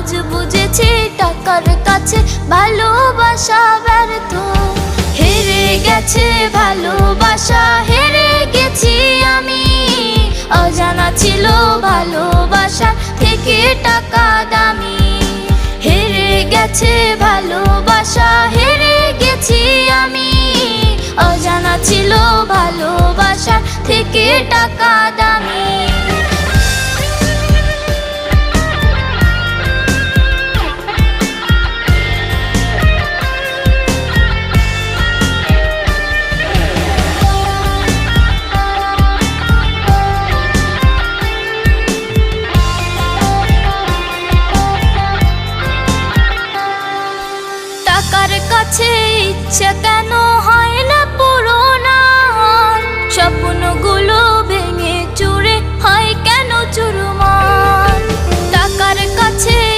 আজ বুঝেছি টাকার কাছে ভালোবাসা ব্যর্থ। হেরে গেছে ভালোবাসা, হেরে গেছি আমি। অজানা ছিল ভালোবাসা থেকে টাকা দামি। হেরে গেছে ভালোবাসা, হেরে গেছি আমি। অজানা ছিল ভালোবাসা থেকে টাকা দামি। টাকার কাছে ইচ্ছা